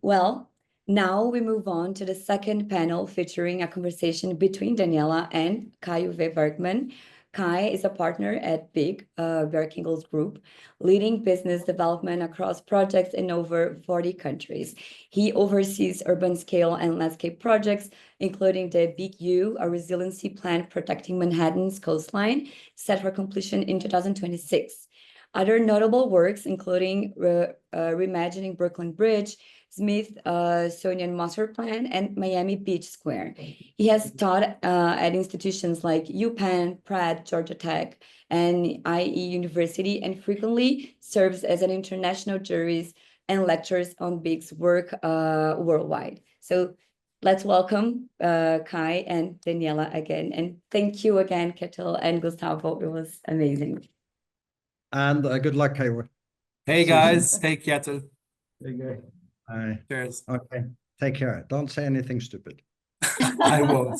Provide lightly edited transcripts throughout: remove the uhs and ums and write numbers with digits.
Well, now we move on to the second panel featuring a conversation between Daniela and Kai-Uwe Bergmann. Kai is a partner at Bjarke Ingels Group, leading business development across projects in over 40 countries. He oversees urban scale and landscape projects, including the Big U, a resiliency plan protecting Manhattan's coastline, set for completion in 2026. Other notable works, including reimagining Brooklyn Bridge, Smith-Sonian Master Plan, and Miami Beach Square. He has taught at institutions like UPenn, Pratt, Georgia Tech, and IE University, and frequently serves as an international juries and lectures on BIG's work worldwide. So let's welcome Kai and Daniela again. And thank you again, Ketil and Gustavo. It was amazing. And good luck, Kai-Uwe. Hey guys, hey Ketil. There you go. Bye. Cheers. Okay, take care. Don't say anything stupid. I won't.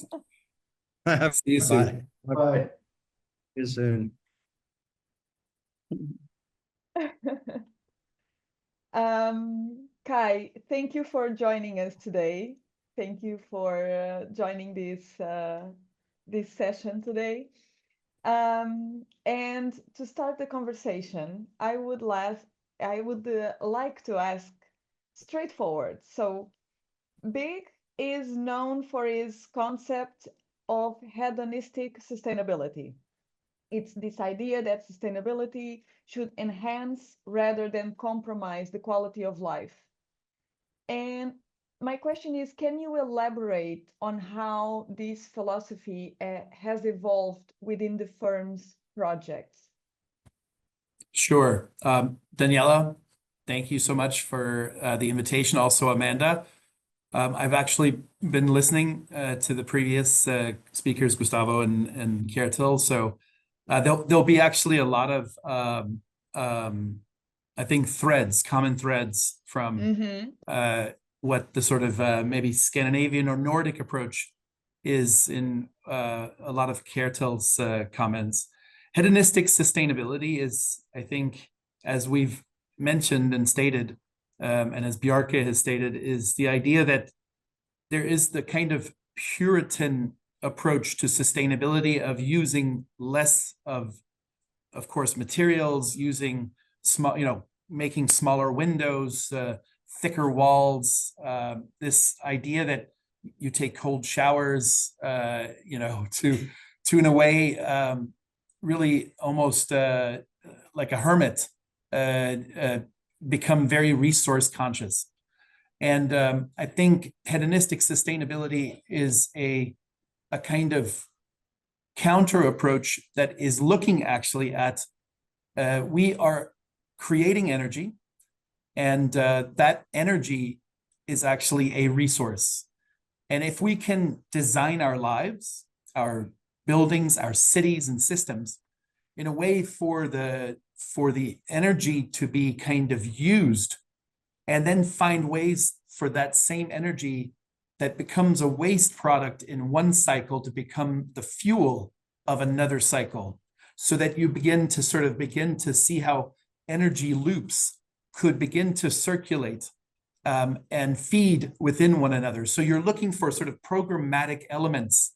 See you soon. Bye. Bye. See you soon. Kai, thank you for joining us today. Thank you for joining this session today. And to start the conversation, I would like to ask straightforward. So, BIG is known for its concept of hedonistic sustainability. It's this idea that sustainability should enhance rather than compromise the quality of life. And my question is, can you elaborate on how this philosophy has evolved within the firm's projects? Sure. Daniela, thank you so much for the invitation. Also, Amanda. I've actually been listening to the previous speakers, Gustavo and Ketil. So there'll be actually a lot of, I think, common threads from what the sort of maybe Scandinavian or Nordic approach is in a lot of Ketil's comments. Hedonistic sustainability is, I think, as we've mentioned and stated, and as Bjarke has stated, is the idea that there is the kind of Puritan approach to sustainability of using less of course, materials, using small, making smaller windows, thicker walls. This idea that you take cold showers, to in a way really almost like a hermit, become very resource conscious. And I think hedonistic sustainability is a kind of counter approach that is looking actually at we are creating energy, and that energy is actually a resource. And if we can design our lives, our buildings, our cities and systems in a way for the energy to be kind of used, and then find ways for that same energy that becomes a waste product in one cycle to become the fuel of another cycle, so that you begin to see how energy loops could begin to circulate and feed within one another. So you're looking for sort of programmatic elements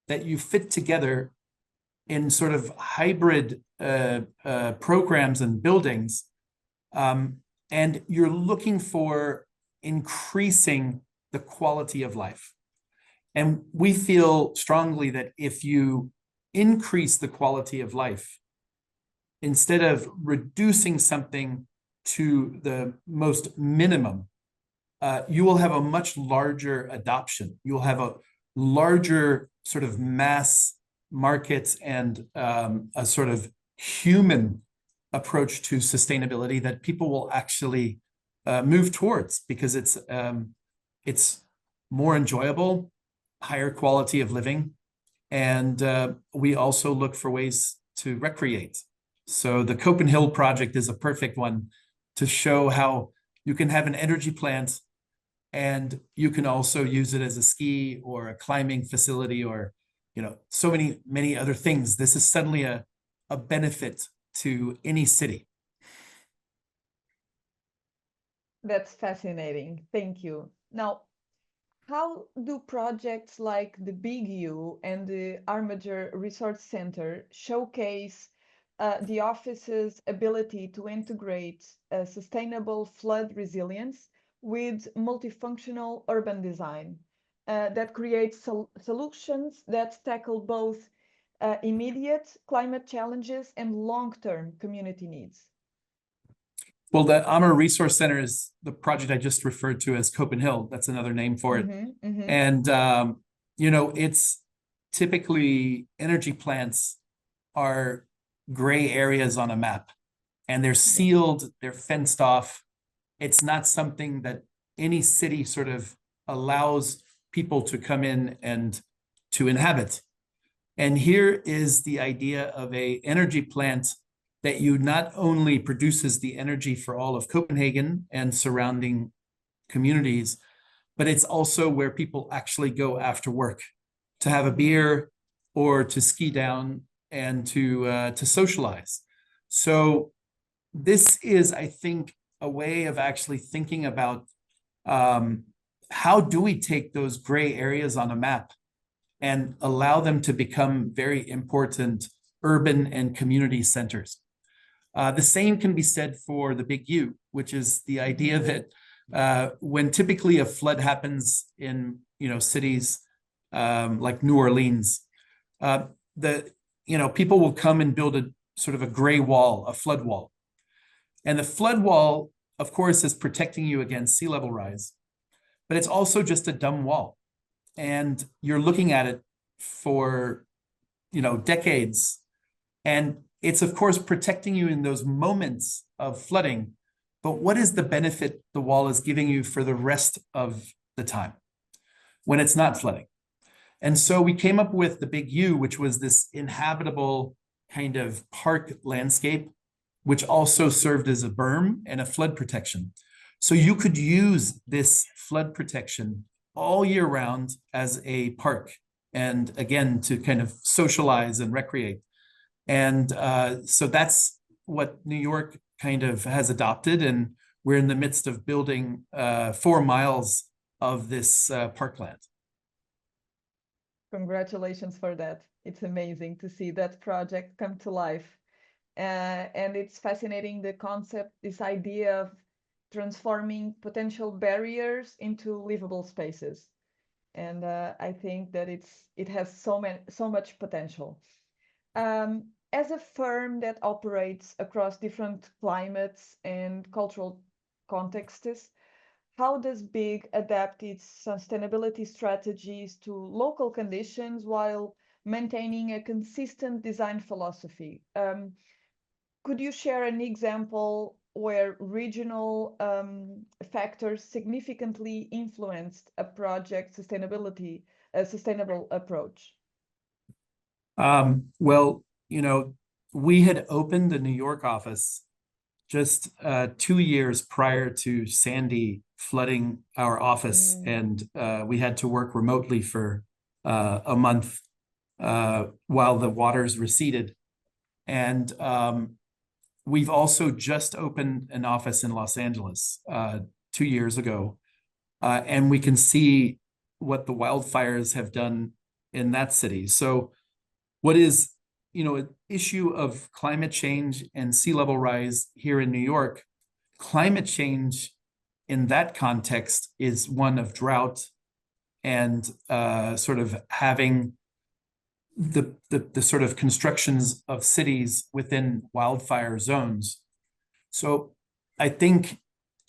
that you fit together in sort of hybrid programs and buildings. And you're looking for increasing the quality of life. And we feel strongly that if you increase the quality of life, instead of reducing something to the most minimum, you will have a much larger adoption. You'll have a larger sort of mass market and a sort of human approach to sustainability that people will actually move towards, because it's more enjoyable, higher quality of living, and we also look for ways to recreate. So the Copenhagen project is a perfect one to show how you can have an energy plant and you can also use it as a ski or a climbing facility, or so many other things. This is suddenly a benefit to any city. That's fascinating. Thank you. Now, how do projects like the Big U and the Armature Resource Center showcase the office's ability to integrate sustainable flood resilience with multifunctional urban design that creates solutions that tackle both immediate climate challenges and long-term community needs? Well, the Amur Resource Center is the project I just referred to as Copenhagen. That's another name for it. And, it's typically energy plants are gray areas on a map, and they're sealed, they're fenced off. It's not something that any city sort of allows people to come in and to inhabit. And here is the idea of a energy plant that you not only produces the energy for all of Copenhagen and surrounding communities, but it's also where people actually go after work to have a beer or to ski down and to socialize. So this is, I think, a way of actually thinking about how do we take those gray areas on a map and allow them to become very important urban and community centers. The same can be said for the Big U, which is the idea that when typically a flood happens in cities like New Orleans, people will come and build a sort of a gray wall, a flood wall. And the flood wall, of course, is protecting you against sea level rise, but it's also just a dumb wall. And you're looking at it for decades. And it's, of course, protecting you in those moments of flooding. But what is the benefit the wall is giving you for the rest of the time when it's not flooding? And so we came up with the Big U, which was this inhabitable kind of park landscape, which also served as a berm and a flood protection. So you could use this flood protection all year round as a park. And again, to kind of socialize and recreate. And so that's what New York kind of has adopted. And we're in the midst of building 4 miles of this parkland. Congratulations for that. It's amazing to see that project come to life. And it's fascinating, the concept, this idea of transforming potential barriers into livable spaces. And I think that it has so much potential. As a firm that operates across different climates and cultural contexts, how does Big adapt its sustainability strategies to local conditions while maintaining a consistent design philosophy? Could you share an example where regional factors significantly influenced a project's sustainable approach? Well, we had opened the New York office just 2 years prior to Sandy flooding our office, and we had to work remotely for a month while the waters receded. And we've also just opened an office in Los Angeles 2 years ago, and we can see what the wildfires have done in that city. So what is, an issue of climate change and sea level rise here in New York, climate change in that context is one of drought and sort of having the sort of constructions of cities within wildfire zones. So I think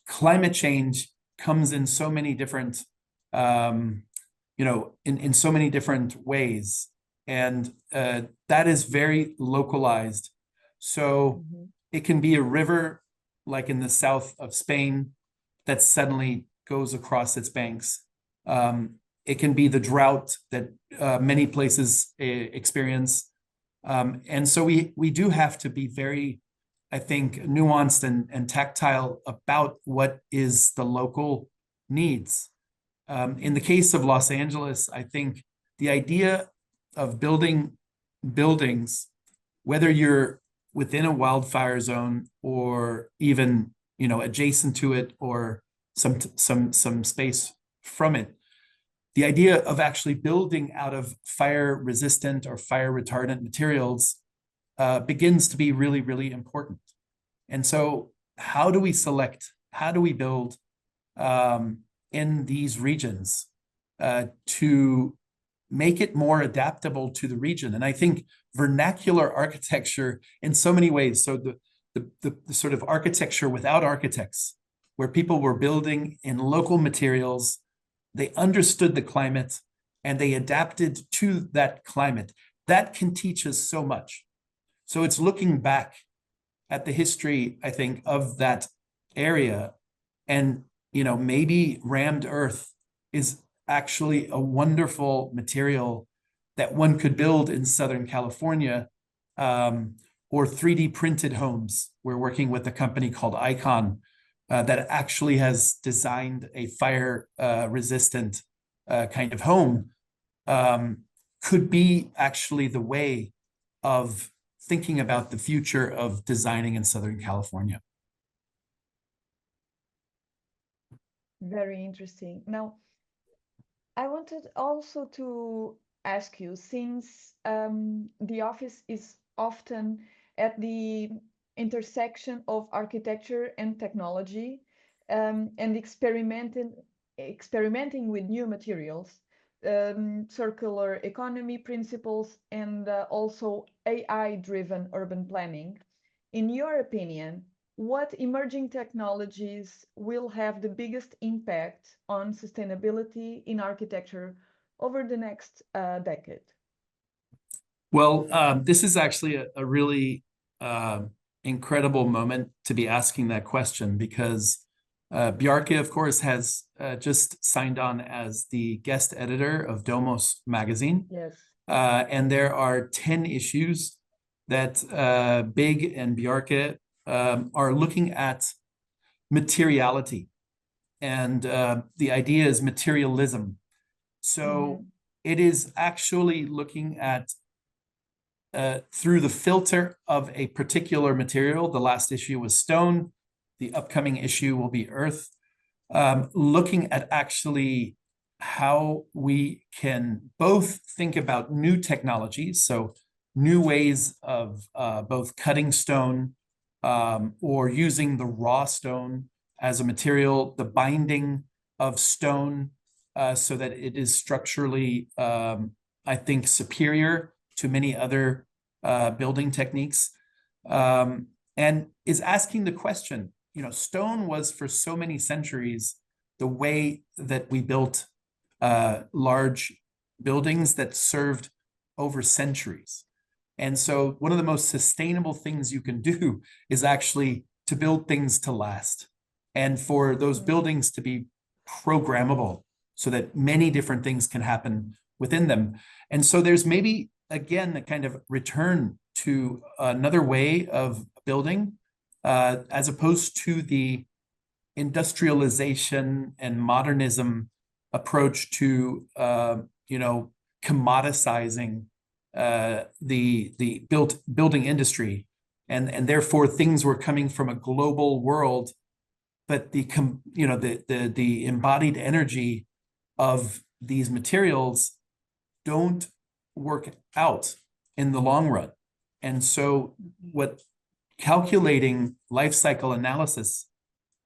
climate change comes in so many different, in so many different ways. And that is very localized. So it can be a river like in the south of Spain that suddenly goes across its banks. It can be the drought that many places experience. And so we do have to be very, I think, nuanced and tactile about what is the local needs. In the case of Los Angeles, I think the idea of building buildings, whether you're within a wildfire zone or even, adjacent to it or some space from it. The idea of actually building out of fire resistant or fire retardant materials begins to be really, really important. And so how do we select, how do we build in these regions to make it more adaptable to the region? And I think vernacular architecture in so many ways, so the sort of architecture without architects, where people were building in local materials, they understood the climate and they adapted to that climate. That can teach us so much. So it's looking back at the history, I think, of that area, and maybe rammed earth is actually a wonderful material that one could build in Southern California, or 3D printed homes. We're working with a company called Icon that actually has designed a fire resistant kind of home, could be actually the way of thinking about the future of designing in Southern California. Very interesting. Now, I wanted also to ask you, since the office is often at the intersection of architecture and technology, and experimenting with new materials, circular economy principles, and also AI-driven urban planning. In your opinion, what emerging technologies will have the biggest impact on sustainability in architecture over the next decade? Well, this is actually a really incredible moment to be asking that question, because Bjarke, of course, has just signed on as the guest editor of Domos magazine. Yes. And there are 10 issues that Big and Bjarke are looking at materiality. And the idea is materialism. So it is actually looking at through the filter of a particular material. The last issue was stone. The upcoming issue will be earth. Looking at actually how we can both think about new technologies, so new ways of both cutting stone or using the raw stone as a material, the binding of stone so that it is structurally, I think, superior to many other building techniques, and is asking the question, stone was for so many centuries the way that we built large buildings that served over centuries. And so one of the most sustainable things you can do is actually to build things to last, and for those buildings to be programmable so that many different things can happen within them. And so there's maybe, again, a kind of return to another way of building, as opposed to the industrialization and modernism approach to, commoditizing the building industry, and therefore things were coming from a global world, but the embodied energy of these materials don't work out in the long run. And so what calculating life cycle analysis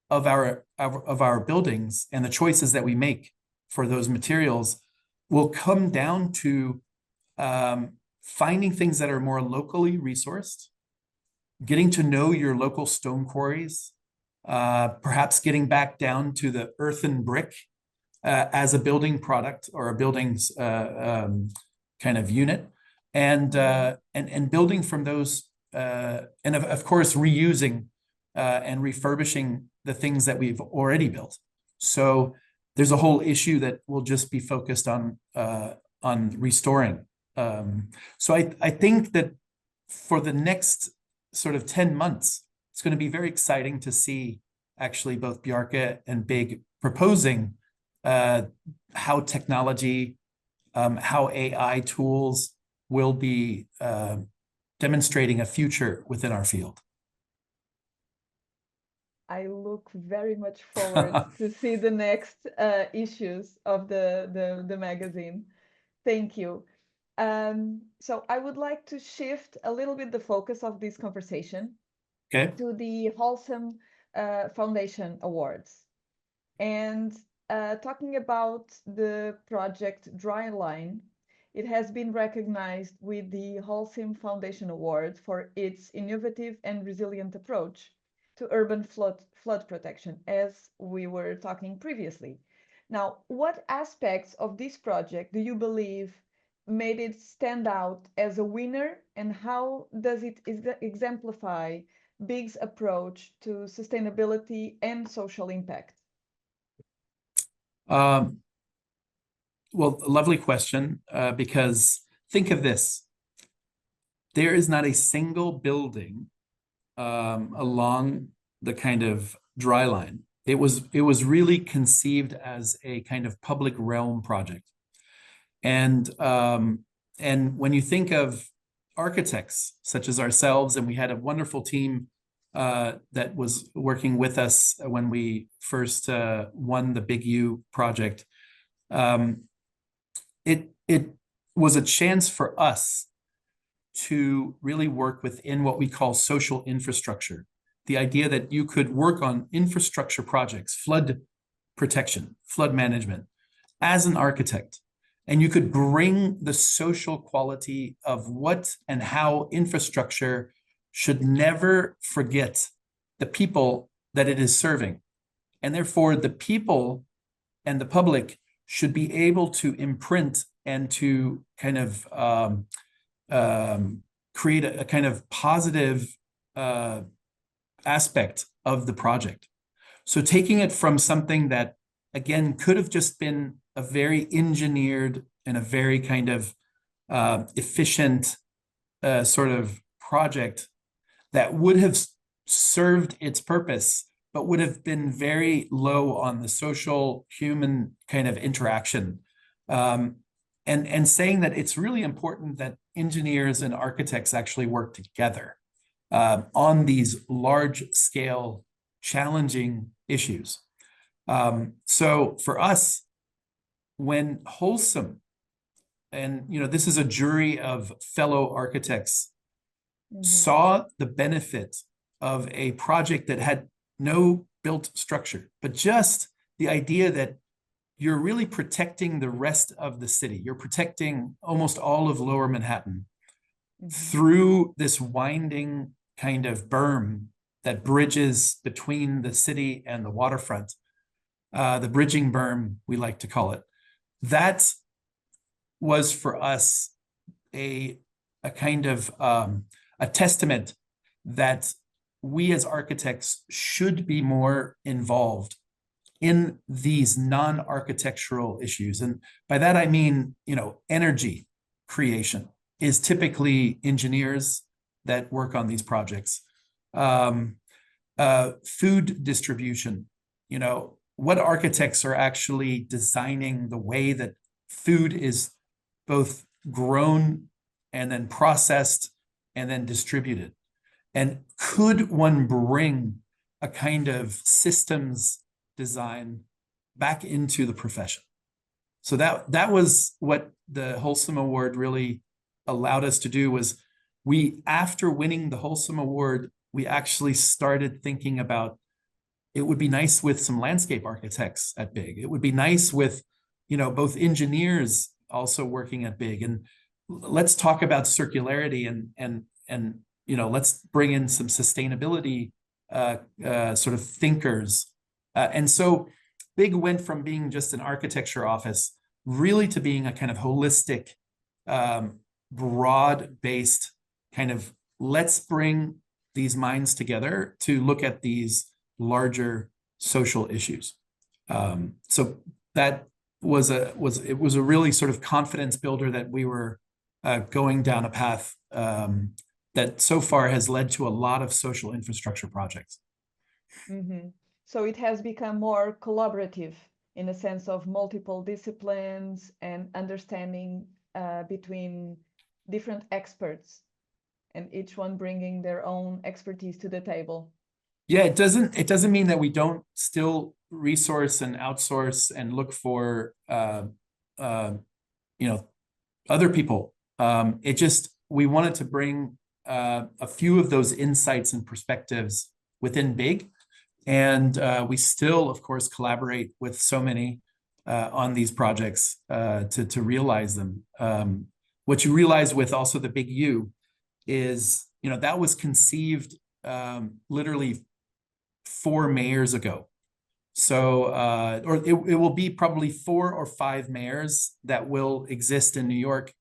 of our buildings and the choices that we make for those materials will come down to finding things that are more locally resourced, getting to know your local stone quarries, perhaps getting back down to the earthen brick as a building product or a building's kind of unit, and building from those, and of course reusing and refurbishing the things that we've already built. So there's a whole issue that will just be focused on restoring. So I think that for the next sort of 10 months, it's going to be very exciting to see actually both Bjarke and Big proposing how technology, how AI tools will be demonstrating a future within our field. I look very much forward to see the next issues of the magazine. Thank you. So I would like to shift a little bit the focus of this conversation Okay. to the Holcim Foundation Awards. And talking about the project Dryline, it has been recognized with the Holcim Foundation Award for its innovative and resilient approach to urban flood protection, as we were talking previously. Now, what aspects of this project do you believe made it stand out as a winner, and how does it exemplify BIG's approach to sustainability and social impact? Well, lovely question, because think of this. There is not a single building along the kind of dry line. It was really conceived as a kind of public realm project. And when you think of architects such as ourselves, and we had a wonderful team that was working with us when we first won the Big U project, it was a chance for us to really work within what we call social infrastructure. The idea that you could work on infrastructure projects, flood protection, flood management, as an architect, and you could bring the social quality of what and how infrastructure should never forget the people that it is serving. And therefore, the people and the public should be able to imprint and to kind of create a kind of positive aspect of the project. So taking it from something that, again, could have just been a very engineered and a very kind of efficient sort of project that would have served its purpose, but would have been very low on the social human kind of interaction. And saying that it's really important that engineers and architects actually work together on these large scale challenging issues. So for us, when Holcim, and this is a jury of fellow architects, saw the benefit of a project that had no built structure, but just the idea that you're really protecting the rest of the city. You're protecting almost all of Lower Manhattan through this winding kind of berm that bridges between the city and the waterfront, the bridging berm, we like to call it. That was for us a kind of a testament that we as architects should be more involved in these non-architectural issues. And by that, I mean, energy creation is typically engineers that work on these projects. Food distribution, what architects are actually designing the way that food is both grown and then processed and then distributed. And could one bring a kind of systems design back into the profession? So that was what the Holcim Award really allowed us to do. Was we, after winning the Holcim Award, we actually started thinking about, it would be nice with some landscape architects at BIG. It would be nice with, both engineers also working at BIG. And let's talk about circularity and let's bring in some sustainability sort of thinkers. And so BIG went from being just an architecture office really to being a kind of holistic, broad-based kind of, let's bring these minds together to look at these larger social issues. So that was a really sort of confidence builder that we were going down a path that so far has led to a lot of social infrastructure projects. So it has become more collaborative in a sense of multiple disciplines and understanding between different experts, and each one bringing their own expertise to the table. Yeah, it doesn't mean that we don't still resource and outsource and look for you know, other people. It just, we wanted to bring a few of those insights and perspectives within Big. And we still, of course, collaborate with so many on these projects to realize them. What you realize with also the Big U is, you know, that was conceived literally 4 mayors ago. So, or it will be probably 4 or 5 mayors that will exist in New York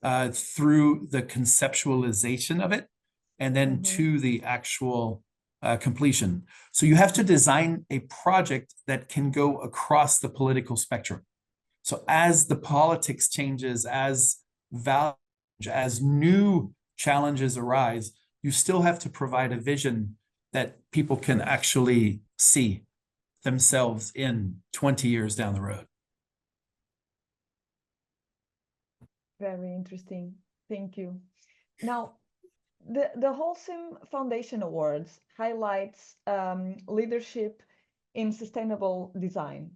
through the conceptualization of it, and then to the actual completion. So you have to design a project that can go across the political spectrum. So as the politics changes, as value, as new challenges arise, you still have to provide a vision that people can actually see themselves in 20 years down the road. Very interesting. Thank you. Now, the Holcim Foundation Awards highlights leadership in sustainable design.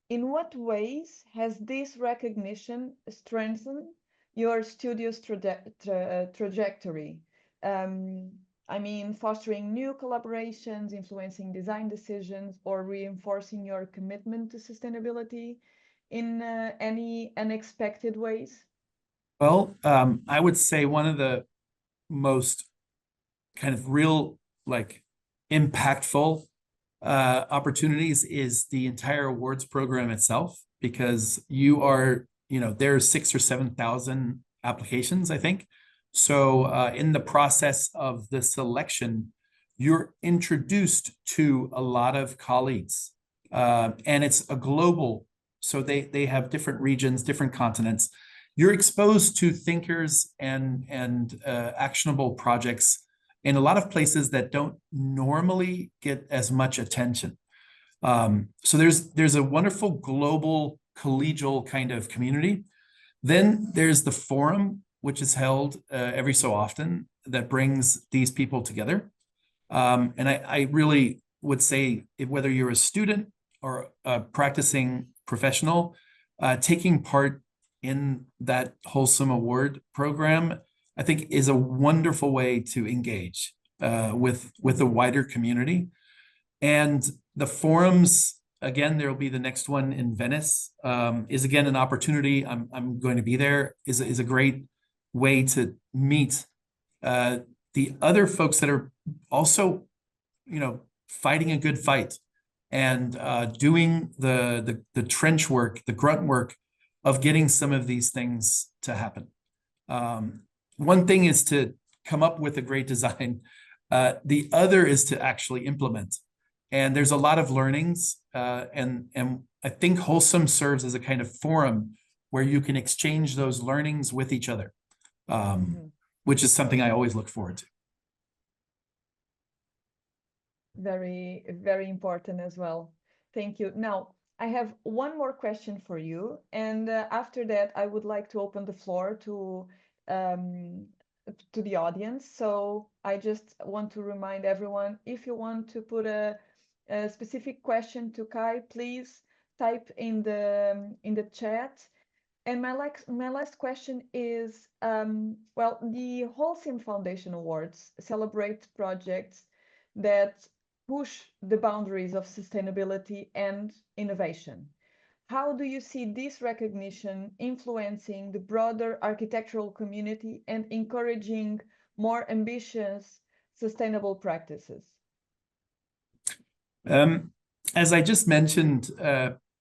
In what ways has this recognition strengthened your studio's trajectory? I mean, fostering new collaborations, influencing design decisions, or reinforcing your commitment to sustainability in any unexpected ways? Well, I would say one of the most kind of real, like, impactful opportunities is the entire awards program itself, because you are, you know, there are 6,000 or 7,000 applications, I think. So in the process of the selection, you're introduced to a lot of colleagues, and it's a global. So they have different regions, different continents. You're exposed to thinkers and actionable projects in a lot of places that don't normally get as much attention. So there's a wonderful global collegial kind of community. Then there's the forum, which is held every so often, that brings these people together. And I really would say, whether you're a student or a practicing professional, taking part in that Holcim Award program, I think, is a wonderful way to engage with a wider community. And the forums, again, there will be the next one in Venice, is again an opportunity. I'm going to be there, is a great way to meet the other folks that are also, you know, fighting a good fight and doing the trench work, the grunt work of getting some of these things to happen. One thing is to come up with a great design. The other is to actually implement. And there's a lot of learnings. And I think Holcim serves as a kind of forum where you can exchange those learnings with each other, which is something I always look forward to. Very, very important as well. Thank you. Now, I have one more question for you. And after that, I would like to open the floor to the audience. So I just want to remind everyone, if you want to put a specific question to Kai, please type in the chat. And my last question is, well, the Holcim Foundation Awards celebrate projects that push the boundaries of sustainability and innovation. How do you see this recognition influencing the broader architectural community and encouraging more ambitious, sustainable practices? As I just mentioned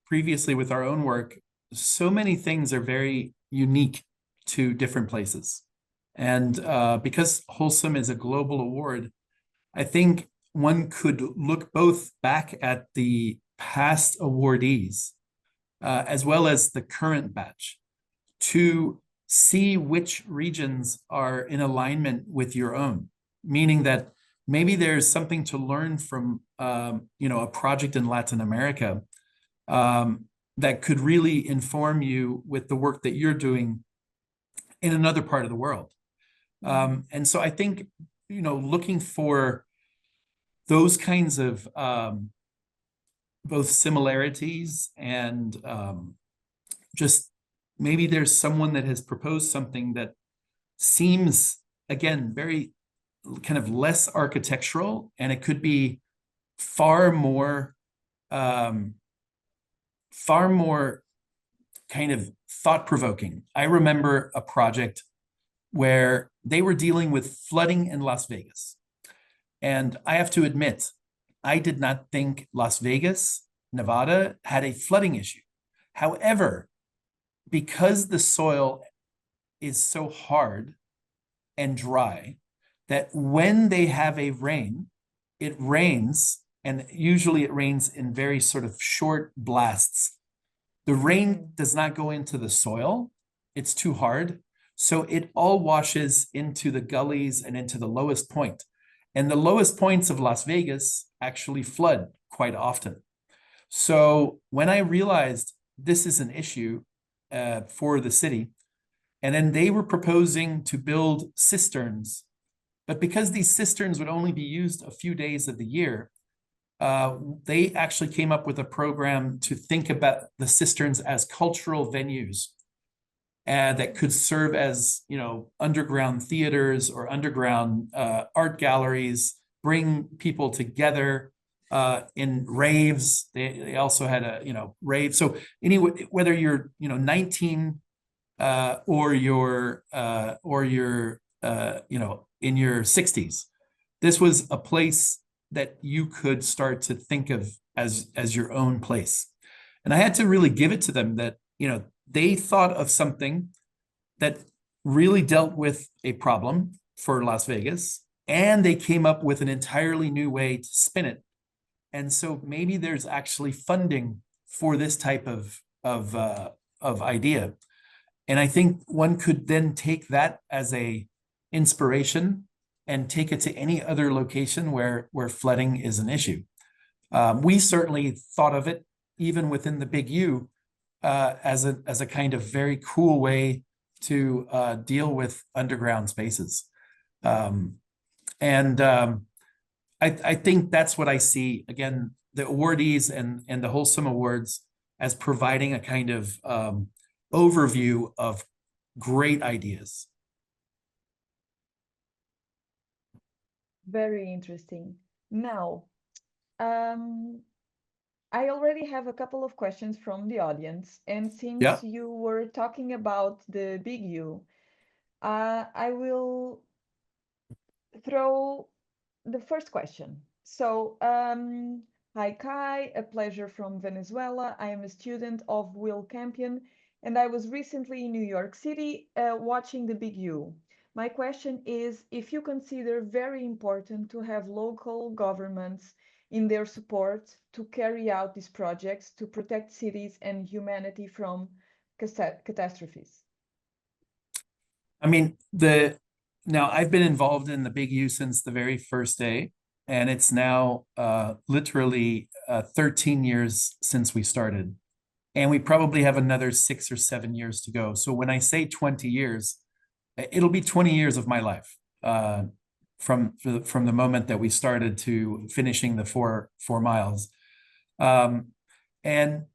previously with our own work, so many things are very unique to different places. And because Holcim is a global award, I think one could look both back at the past awardees as well as the current batch to see which regions are in alignment with your own, meaning that maybe there's something to learn from you know, a project in Latin America that could really inform you with the work that you're doing in another part of the world. And so I think, you know, looking for those kinds of both similarities and just maybe there's someone that has proposed something that seems, again, very kind of less architectural, and it could be far more kind of thought-provoking. I remember a project where they were dealing with flooding in Las Vegas. And I have to admit, I did not think Las Vegas, Nevada, had a flooding issue. However, because the soil is so hard and dry, that when they have a rain, it rains, and usually it rains in very sort of short blasts. The rain does not go into the soil. It's too hard. So it all washes into the gullies and into the lowest point. And the lowest points of Las Vegas actually flood quite often. So when I realized this is an issue for the city, and then they were proposing to build cisterns, but because these cisterns would only be used a few days of the year, they actually came up with a program to think about the cisterns as cultural venues that could serve as, you know, underground theaters or underground art galleries, bring people together in raves. They also had a, you know, rave. So anyway, whether you're, you know, 19 or you're you know, in your 60s, this was a place that you could start to think of as your own place. And I had to really give it to them that, you know, they thought of something that really dealt with a problem for Las Vegas, and they came up with an entirely new way to spin it. And so maybe there's actually funding for this type of idea. And I think one could then take that as a inspiration and take it to any other location where flooding is an issue. We certainly thought of it even within the Big U as a kind of very cool way to deal with underground spaces. I think that's what I see, again, the awardees and the Holcim Awards as providing a kind of overview of great ideas. Very interesting. Now, I already have a couple of questions from the audience, and since you were talking about the Big U, I will throw the first question. So, hi Kai, a pleasure from Venezuela. I am a student of Will Campion, and I was recently in New York City watching the Big U. My question is if you consider very important to have local governments in their support to carry out these projects to protect cities and humanity from catastrophes. I mean, now I've been involved in the Big U since the very first day, and it's now literally 13 years since we started. And we probably have another 6 or 7 years to go. So when I say 20 years, it'll be 20 years of my life from the moment that we started to finishing the four miles. And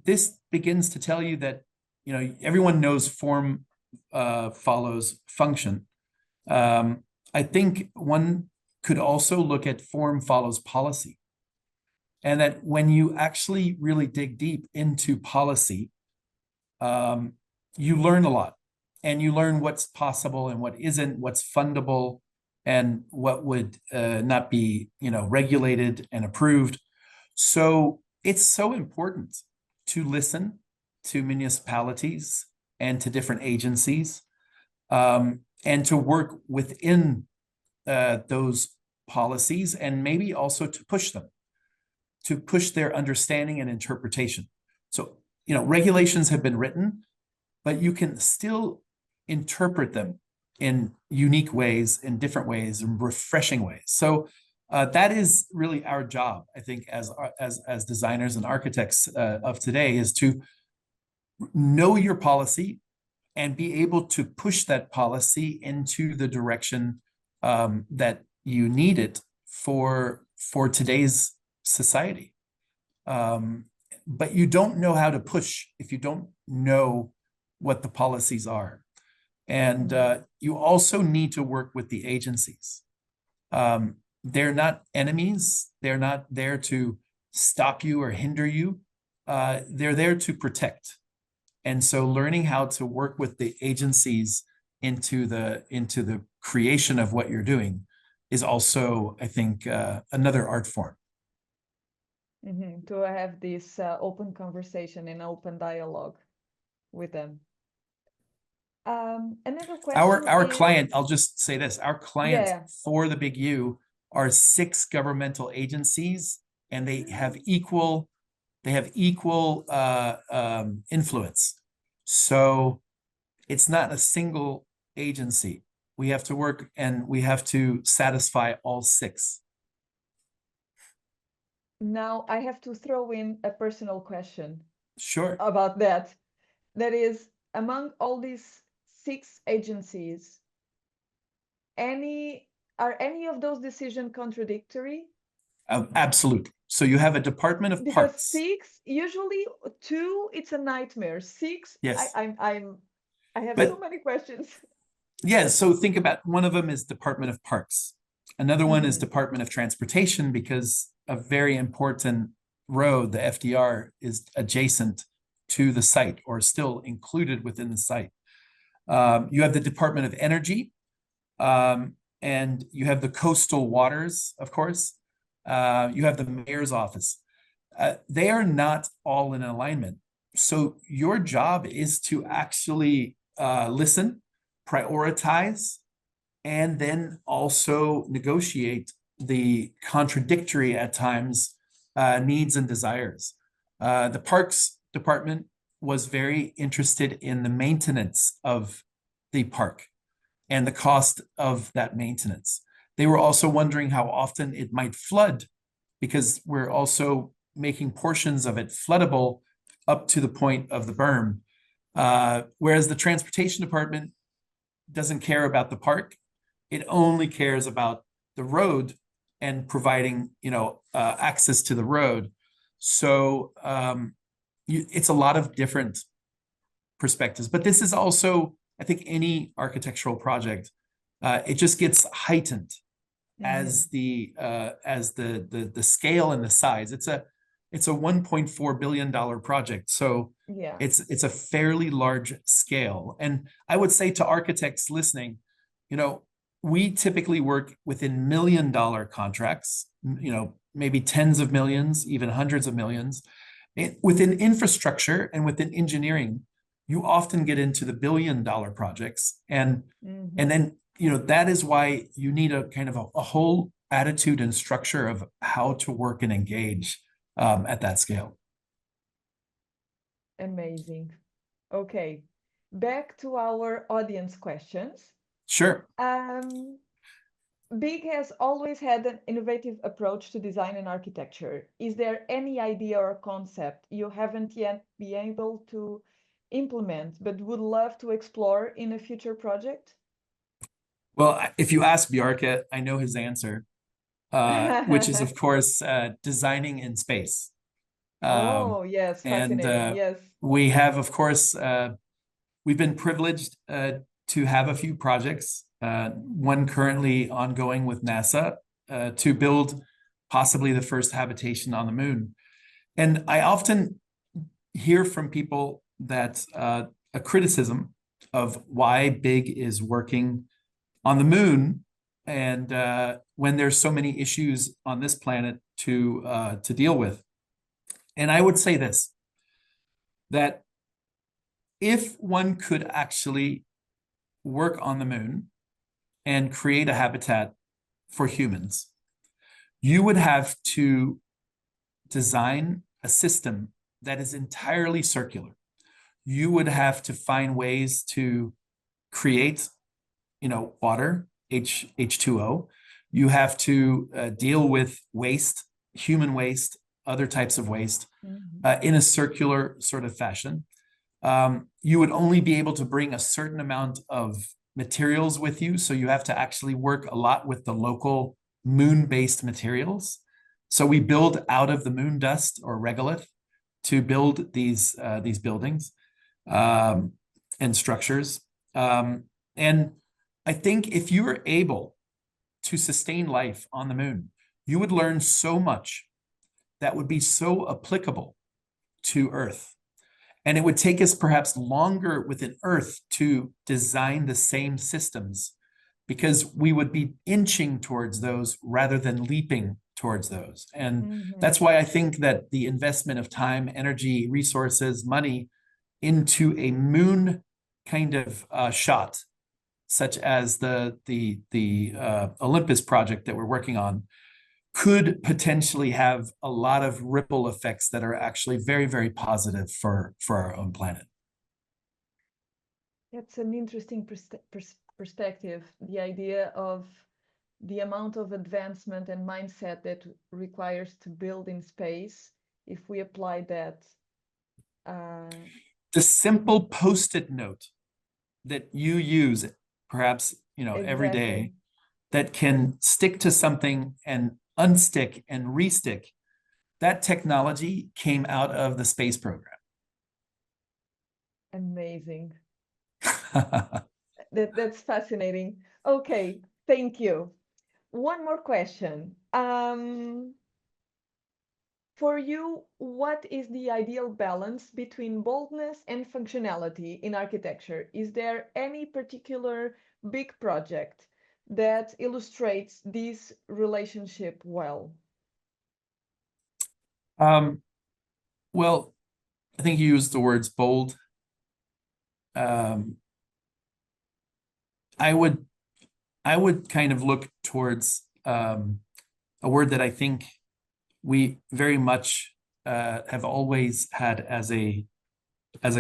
this begins to tell you that, you know, everyone knows form follows function. I think one could also look at form follows policy. And that when you actually really dig deep into policy, you learn a lot. And you learn what's possible and what isn't, what's fundable, and what would not be, you know, regulated and approved. So it's so important to listen to municipalities and to different agencies, and to work within those policies, and maybe also to push them, to push their understanding and interpretation. So, you know, regulations have been written, but you can still interpret them in unique ways, in different ways, in refreshing ways. So that is really our job, I think, as designers and architects of today, is to know your policy and be able to push that policy into the direction that you need it for for today's society. But you don't know how to push if you don't know what the policies are. And you also need to work with the agencies. They're not enemies. They're not there to stop you or hinder you. They're there to protect. And so learning how to work with the agencies into the creation of what you're doing is also, I think, another art form. To have this open conversation and open dialogue with them. Another question. Our is... client, I'll just say this, our clients for the Big U are 6 governmental agencies, and they have equal influence. So it's not a single agency. We have to work and we have to satisfy all 6. Now I have to throw in a personal question. Sure. About that. That is, among all these 6 agencies, are any of those decisions contradictory? Absolutely. So you have a Department of Because Parks. 6, usually 2, it's a nightmare. 6, Yes. I have so many questions. Yeah, so think about, one of them is Department of Parks. Another one is Department of Transportation, because a very important road, the FDR, is adjacent to the site or still included within the site. You have the Department of Energy, and you have the coastal waters, of course. You have the mayor's office. They are not all in alignment. So your job is to actually listen, prioritize, and then also negotiate the contradictory at times needs and desires. The Parks Department was very interested in the maintenance of the park and the cost of that maintenance. They were also wondering how often it might flood, because we're also making portions of it floodable up to the point of the berm. Whereas the Transportation Department doesn't care about the park. It only cares about the road and providing, access to the road. So it's a lot of different perspectives. But this is also, I think, any architectural project, it just gets heightened as the scale and the size. It's a $1.4 billion project. So it's a fairly large scale. And I would say to architects listening, we typically work within $1 million contracts, maybe tens of millions, even hundreds of millions. Within infrastructure and within engineering, you often get into the $1 billion projects. And then, that is why you need a kind of a whole attitude and structure of how to work and engage at that scale. Amazing. Okay, back to our audience questions. Sure. Big has always had an innovative approach to design and architecture. Is there any idea or concept you haven't yet been able to implement but would love to explore in a future project? Well, if you ask Bjarke, I know his answer, which is, of course, designing in space. Oh, yes, fascinating, and yes. We have, of course, we've been privileged to have a few projects, one currently ongoing with NASA, to build possibly the first habitation on the moon. And I often hear from people that a criticism of why Big is working on the moon, and when there's so many issues on this planet to deal with. And I would say this, that if one could actually work on the moon and create a habitat for humans, you would have to design a system that is entirely circular. You would have to find ways to create, water, H2O. You have to deal with waste, human waste, other types of waste, in a circular sort of fashion. You would only be able to bring a certain amount of materials with you. So you have to actually work a lot with the local moon-based materials. So we build out of the moon dust or regolith to build these buildings and structures. And I think if you were able to sustain life on the moon, you would learn so much that would be so applicable to Earth. And it would take us perhaps longer within Earth to design the same systems, because we would be inching towards those rather than leaping towards those. And that's why I think that the investment of time, energy, resources, money into a moon kind of shot, such as the Olympus project that we're working on, could potentially have a lot of ripple effects that are actually very, very positive for our own planet. That's an interesting perspective, the idea of the amount of advancement and mindset that requires to build in space, if we apply that. The simple post-it note that you use, perhaps, every day, that can stick to something and unstick and restick, that technology came out of the space program. Amazing. That's fascinating. Okay, thank you. One more question. For you, what is the ideal balance between boldness and functionality in architecture? Is there any particular big project that illustrates this relationship well? Well, I think you used the words bold. I would kind of look towards a word that I think we very much have always had as a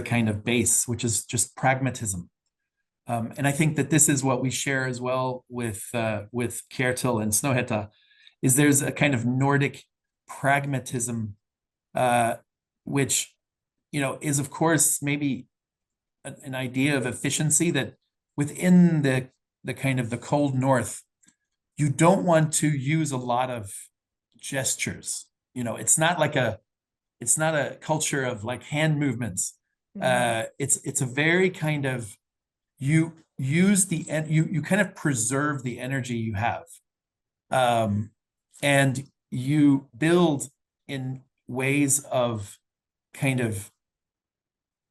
kind of base, which is just pragmatism. And I think that this is what we share as well with Kjetil and Snøhetta, is there's a kind of Nordic pragmatism, which is of course maybe an idea of efficiency, that within the kind of the cold north, you don't want to use a lot of gestures. It's not a culture of like hand movements. It's a very kind of, you use you kind of preserve the energy you have, and you build in ways of kind of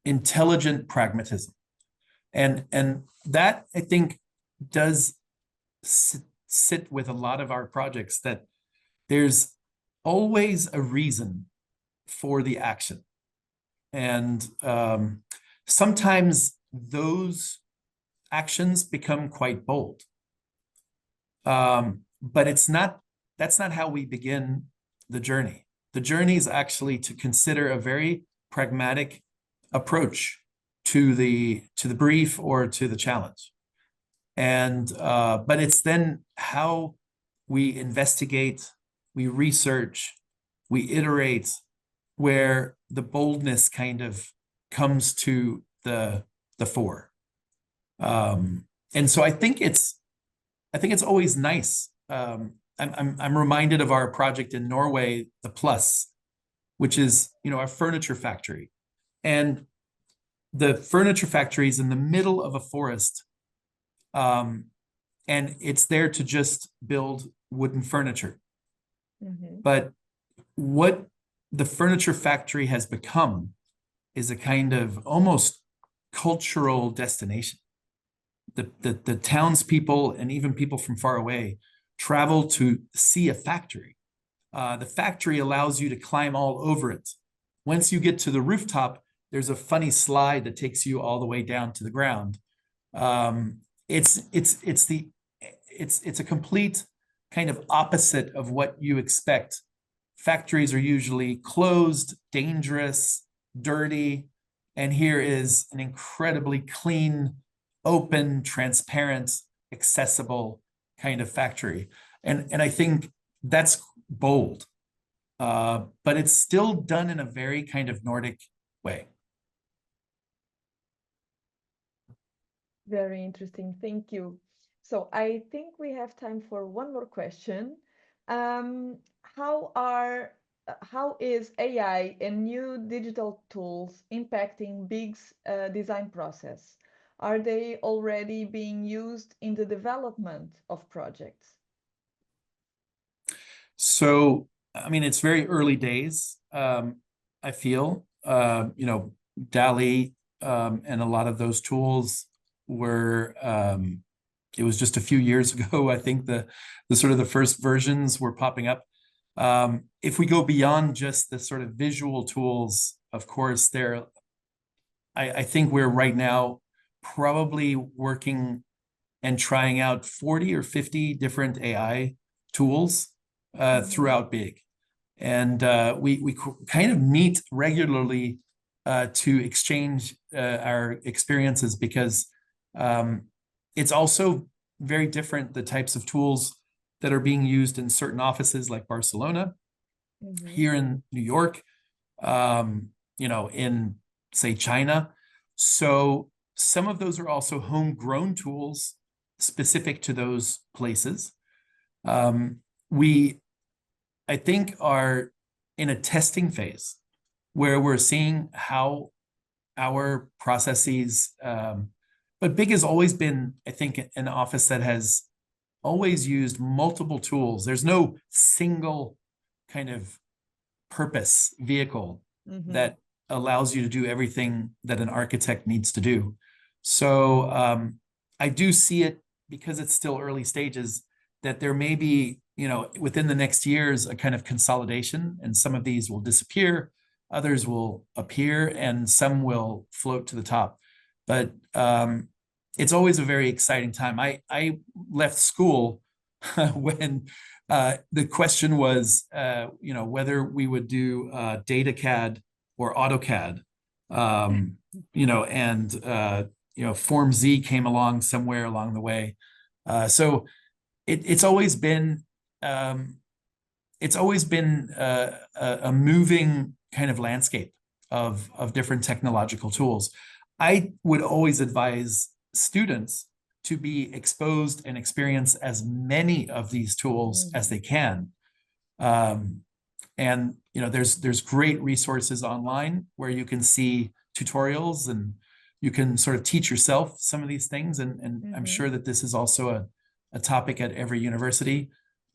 intelligent pragmatism, and that I think does sit with a lot of our projects, that there's always a reason for the action, and sometimes those actions become quite bold, but that's not how we begin the journey. The journey is actually to consider a very pragmatic approach to the brief or to the challenge, and but it's then how we investigate, we research, we iterate, where the boldness kind of comes to the fore. And so I think it's always nice. I'm reminded of our project in Norway, the Plus, which is a furniture factory, and the furniture factory is in the middle of a forest, and it's there to just build wooden furniture. But what the furniture factory has become is a kind of almost cultural destination. The townspeople and even people from far away travel to see a factory. The factory allows you to climb all over it. Once you get to the rooftop, there's a funny slide that takes you all the way down to the ground. It's a complete kind of opposite of what you expect. Factories are usually closed, dangerous, dirty, and here is an incredibly clean, open, transparent, accessible kind of factory. And I think that's bold, but it's still done in a very kind of Nordic way. Very interesting. Thank you. So I think we have time for one more question. how is AI and new digital tools impacting Big's design process? Are they already being used in the development of projects? So, I mean, it's very early days. I feel, DALL-E and a lot of those tools were, it was just a few years ago. I think the sort of the first versions were popping up. If we go beyond just the sort of visual tools, of course, I think we're right now probably working and trying out 40 or 50 different AI tools throughout Big. And we kind of meet regularly to exchange our experiences, because it's also very different, the types of tools that are being used in certain offices like Barcelona, here in New York, in, say, China. So some of those are also homegrown tools specific to those places. We, I think, are in a testing phase where we're seeing how our processes, but Big has always been, I think, an office that has always used multiple tools. There's no single kind of purpose vehicle that allows you to do everything that an architect needs to do. So I do see it, because it's still early stages, that there may be, within the next years, a kind of consolidation, and some of these will disappear, others will appear, and some will float to the top. But it's always a very exciting time. I left school when the question was, whether we would do DataCAD or AutoCAD, Form Z came along somewhere along the way. So it's always been a moving kind of landscape of different technological tools. I would always advise students to be exposed and experience as many of these tools as they can. And there's great resources online where you can see tutorials, and you can sort of teach yourself some of these things. And I'm sure that this is also a topic at every university.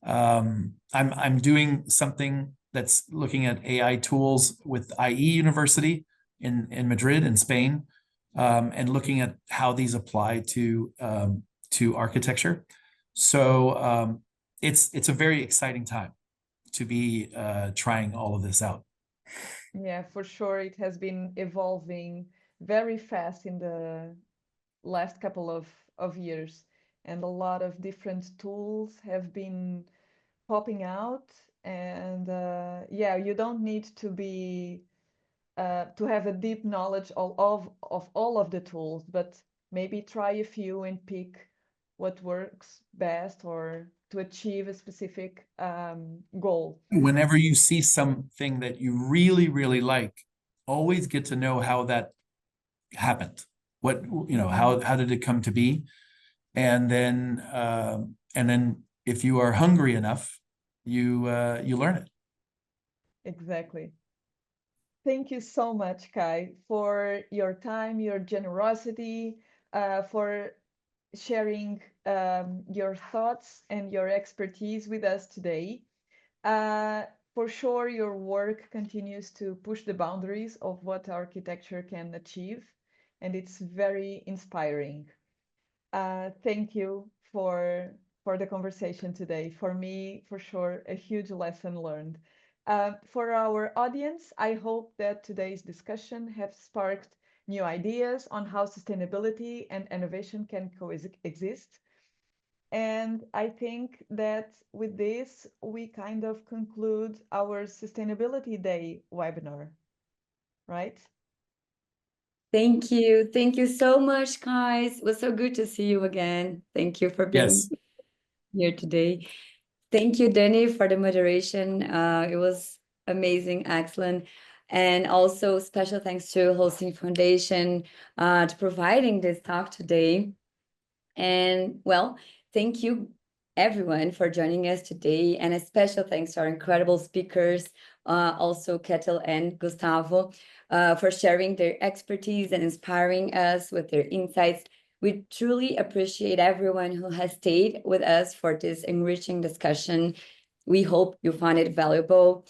I'm doing something that's looking at AI tools with IE University in Madrid, in Spain, and looking at how these apply to architecture. So it's a very exciting time to be trying all of this out. Yeah, for sure. It has been evolving very fast in the last couple of years, and a lot of different tools have been popping out. And yeah, you don't need to be to have a deep knowledge of all of the tools, but maybe try a few and pick what works best, or to achieve a specific goal. Whenever you see something that you really, really like, always get to know how that happened. What, how did it come to be? And then if you are hungry enough, you learn it. Exactly. Thank you so much, Kai, for your time, your generosity, for sharing your thoughts and your expertise with us today. For sure, your work continues to push the boundaries of what architecture can achieve, and it's very inspiring. Thank you for the conversation today. For me, for sure, a huge lesson learned. For our audience, I hope that today's discussion has sparked new ideas on how sustainability and innovation can coexist. And I think that with this, we kind of conclude our Sustainability Day webinar, right? Thank you. Thank you so much, guys. It was so good to see you again. Thank you for being here today. Thank you, Danny, for the moderation. It was amazing, excellent. And also special thanks to Holcim Foundation to providing this talk today. And well, thank you everyone for joining us today, and a special thanks to our incredible speakers, also Ketil and Gustavo, for sharing their expertise and inspiring us with their insights. We truly appreciate everyone who has stayed with us for this enriching discussion. We hope you found it valuable.